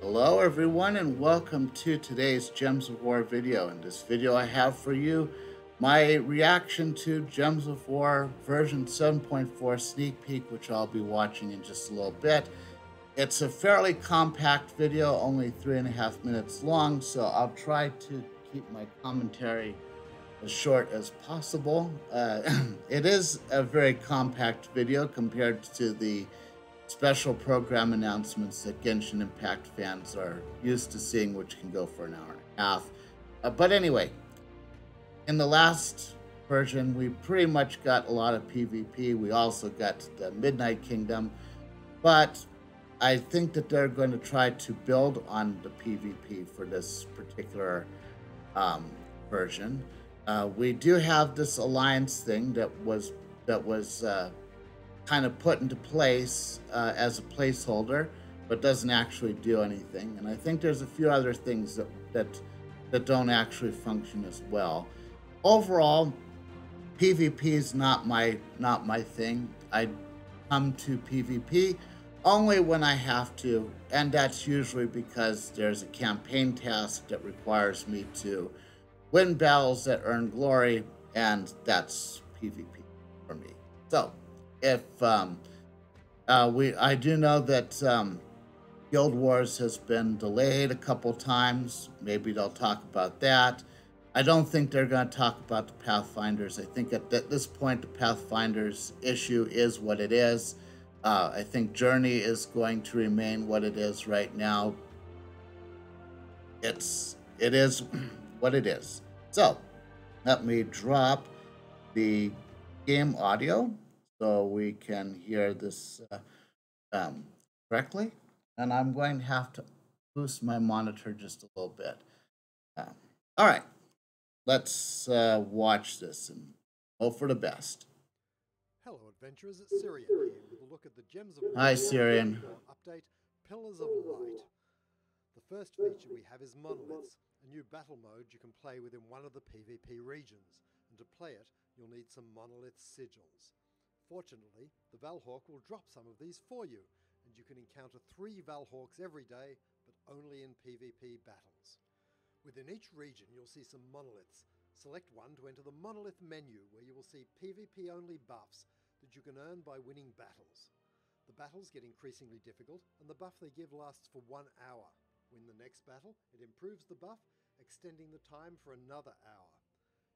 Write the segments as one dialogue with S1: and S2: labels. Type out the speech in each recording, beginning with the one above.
S1: Hello everyone and welcome to today's Gems of War video. In this video I have for you my reaction to Gems of War version 7.4 sneak peek, which I'll be watching in just a little bit. It's a fairly compact video, only 3.5 minutes long, so I'll try to keep my commentary as short as possible. It is a very compact video compared to the special program announcements that Genshin Impact fans are used to seeing, which can go for an hour and a half. But anyway, in the last version, we pretty much got a lot of PvP. We also got the Midnight Kingdom, but I think that they're going to try to build on the PvP for this particular version. We do have this alliance thing that was kind of put into place as a placeholder, but doesn't actually do anything. And I think there's a few other things that don't actually function as well. Overall, PvP is not my thing. I come to PvP only when I have to, and that's usually because there's a campaign task that requires me to win battles that earn glory, and that's PvP for me. So if I do know that Guild Wars has been delayed a couple times. Maybe they'll talk about that. I don't think they're going to talk about the Pathfinders. I think at this point the Pathfinders issue is what it is. I think Journey is going to remain what it is right now. It is what it is. So let me drop the game audio so we can hear this correctly. And I'm going to have to boost my monitor just a little bit. All right, let's watch this and hope for the best.
S2: Hello adventurers, it's Syrian here with a look at the Gems of War.
S1: Hi Syrian.
S2: Update, Pillars of Light. The first feature we have is Monoliths, a new battle mode you can play within one of the PvP regions, and to play it you'll need some Monolith sigils. Fortunately, the Valhawk will drop some of these for you, and you can encounter 3 Valhawks every day, but only in PvP battles. Within each region you'll see some monoliths. Select one to enter the Monolith menu, where you will see PvP only buffs that you can earn by winning battles. The battles get increasingly difficult, and the buff they give lasts for 1 hour. Win the next battle, it improves the buff, extending the time for another hour.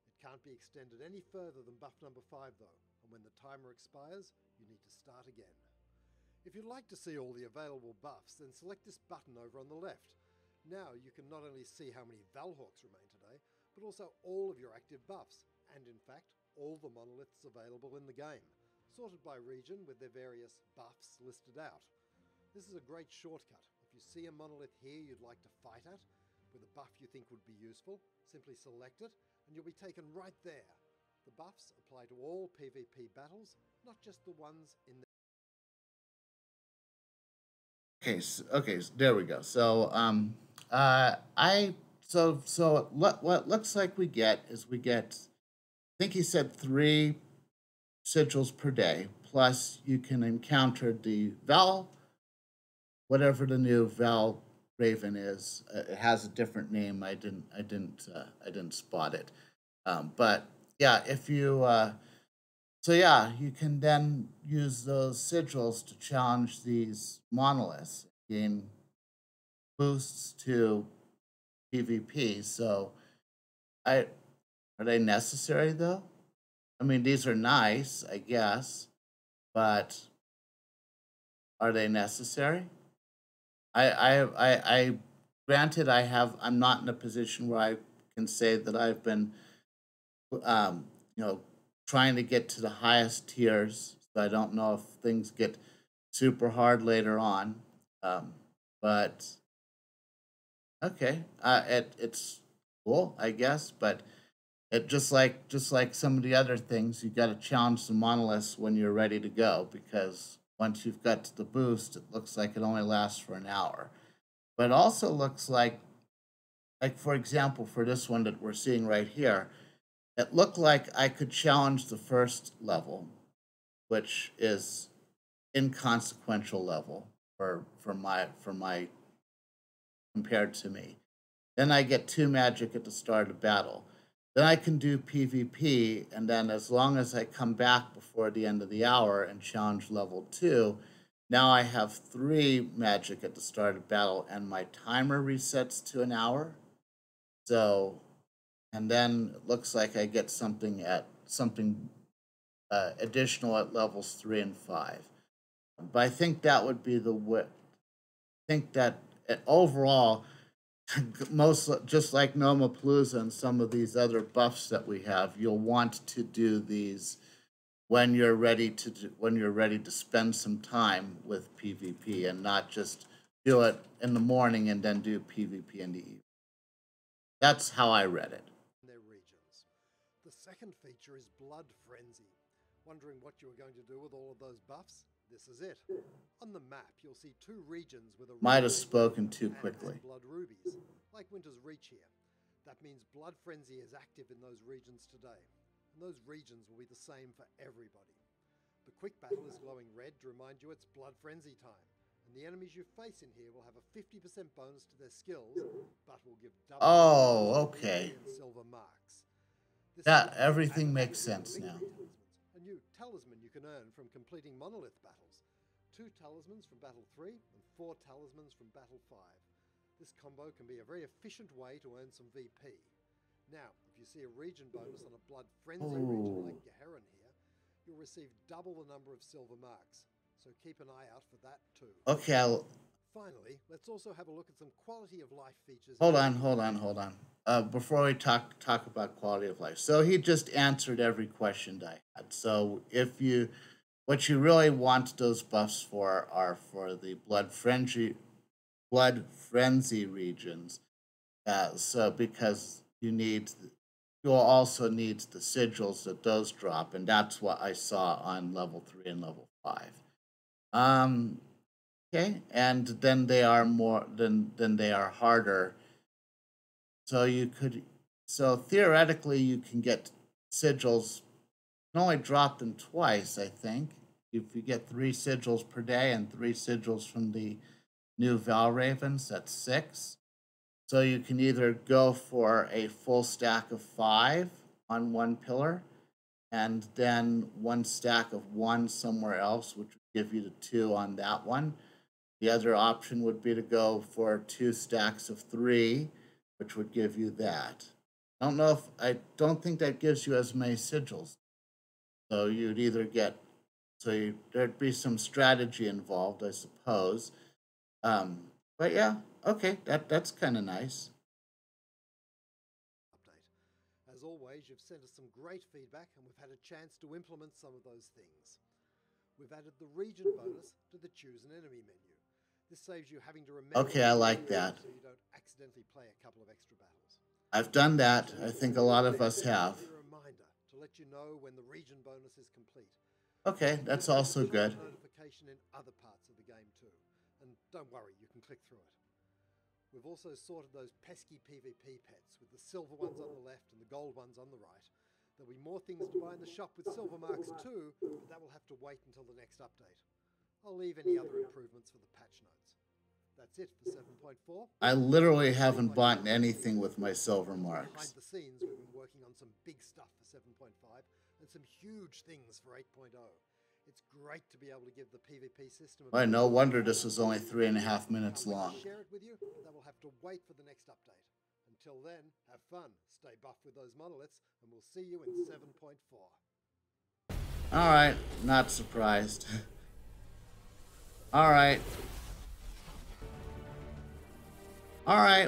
S2: It can't be extended any further than buff number 5 though, and when the timer expires, you need to start again. If you'd like to see all the available buffs, then select this button over on the left. Now you can not only see how many Valhawks remain today, but also all of your active buffs, and in fact, all the monoliths available in the game, sorted by region with their various buffs listed out. This is a great shortcut. If you see a monolith here you'd like to fight at, with a buff you think would be useful, simply select it, and you'll be taken right there. The buffs apply to all PvP battles, not just the ones in the...
S1: Okay, so there we go. So what looks like we get is I think he said 3 sigils per day, plus you can encounter the Val, whatever the new Val Raven is. It has a different name. I didn't spot it. But yeah, if you so yeah, you can then use those sigils to challenge these monoliths, gain boosts to PvP. So are they necessary though? I mean, these are nice, I guess, but are they necessary? I granted I'm not in a position where I can say that I've been trying to get to the highest tiers, so I don't know if things get super hard later on. But okay, it's cool, I guess, but it just like some of the other things, you got to challenge the monoliths when you're ready to go, because once you've got to the boost, it looks like it only lasts for an hour. But it also looks like for example, for this one that we're seeing right here, it looked like I could challenge the first level, which is inconsequential level for my compared to me. Then I get 2 magic at the start of battle. Then I can do PvP, and then as long as I come back before the end of the hour and challenge level 2, now I have 3 magic at the start of battle, and my timer resets to an hour. So, and then it looks like I get something additional at levels 3 and 5. But I think that would be the way. I think that overall, most just like Nomapalooza and some of these other buffs that we have, you'll want to do these when you're ready to spend some time with PvP, and not just do it in the morning and then do PvP in the evening. That's how I read it.
S2: Their regions. The second feature is Blood Frenzy. Wondering what you were going to do with all of those buffs? This is it. On the map, you'll see 2 regions with a
S1: might have spoken too quickly.
S2: Blood rubies, like Winter's Reach here. That means Blood Frenzy is active in those regions today, and those regions will be the same for everybody. The quick battle is glowing red to remind you it's Blood Frenzy time, and the enemies you face in here will have a 50% bonus to their skills, but will give double silver marks.
S1: That everything makes sense now.
S2: A new talisman you can earn from completing monolith battles. 2 talismans from battle 3 and 4 talismans from battle 5. This combo can be a very efficient way to earn some VP. Now, if you see a region bonus on a Blood Frenzy region like Geheron here, you'll receive double the number of silver marks. So keep an eye out for that too.
S1: Okay,
S2: finally, let's also have a look at some quality of life features.
S1: Hold on. Before we talk about quality of life, so he just answered every question I had. So what you really want those buffs for are for the Blood Frenzy regions. So because you'll also need the sigils that those drop, and that's what I saw on level 3 and level 5. Okay, and then they are they are harder. So theoretically you can get sigils. You can only drop them twice, I think. If you get 3 sigils per day and 3 sigils from the new Valravens, that's 6. So you can either go for a full stack of 5 on one pillar, and then 1 stack of 1 somewhere else, which would give you the 2 on that one. The other option would be to go for 2 stacks of 3, which would give you that. I don't think that gives you as many sigils. So you'd either get, there'd be some strategy involved, I suppose. But yeah, okay, that's kind of nice.
S2: Update. As always, you've sent us some great feedback, and we've had a chance to implement some of those things. We've added the region bonus to the Choose an Enemy menu. This saves you having to remember.
S1: Okay, I like that.
S2: So you don't accidentally play a couple of extra battles.
S1: I've done that. I think a lot of us have.
S2: A reminder to let you know when the region bonus is complete.
S1: Okay, that's also good.
S2: Notification in other parts of the game too. And don't worry, you can click through it. We've also sorted those pesky PvP pets with the silver ones on the left and the gold ones on the right. There'll be more things to buy in the shop with silver marks too, but that will have to wait until the next update. I'll leave any other improvements for the patch notes. That's it for 7.4.
S1: I literally haven't bought anything with my silver marks.
S2: Behind the scenes, we've been working on some big stuff for 7.5 and some huge things for 8.0. It's great to be able to give the PvP system.
S1: No wonder this was only 3.5 minutes long.
S2: Share it with you, but that will have to wait for the next update. Until then, have fun, stay buff with those monoliths, and we'll see you in 7.4.
S1: All right, not surprised. All right.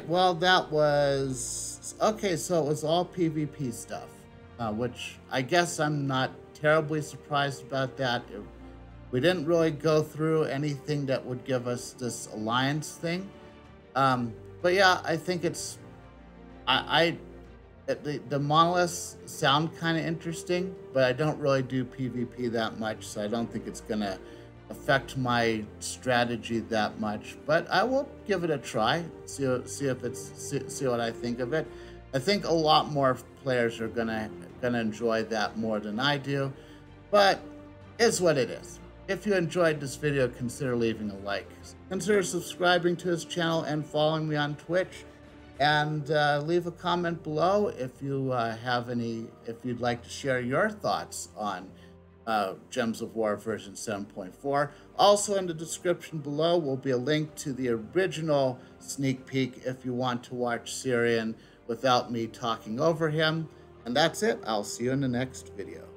S1: Well, that was okay. So it was all PvP stuff, which I guess I'm not terribly surprised about that. We didn't really go through anything that would give us this alliance thing, but yeah, I think it's the monoliths sound kind of interesting, but I don't really do PvP that much, so I don't think it's gonna affect my strategy that much. But I will give it a try, see what I think of it. I think a lot more players are gonna enjoy that more than I do, but it's what it is. If you enjoyed this video, consider leaving a like. Consider subscribing to his channel and following me on Twitch. And leave a comment below if you if you'd like to share your thoughts on Gems of War version 7.4. Also in the description below will be a link to the original sneak peek if you want to watch Syrian without me talking over him. And that's it. I'll see you in the next video.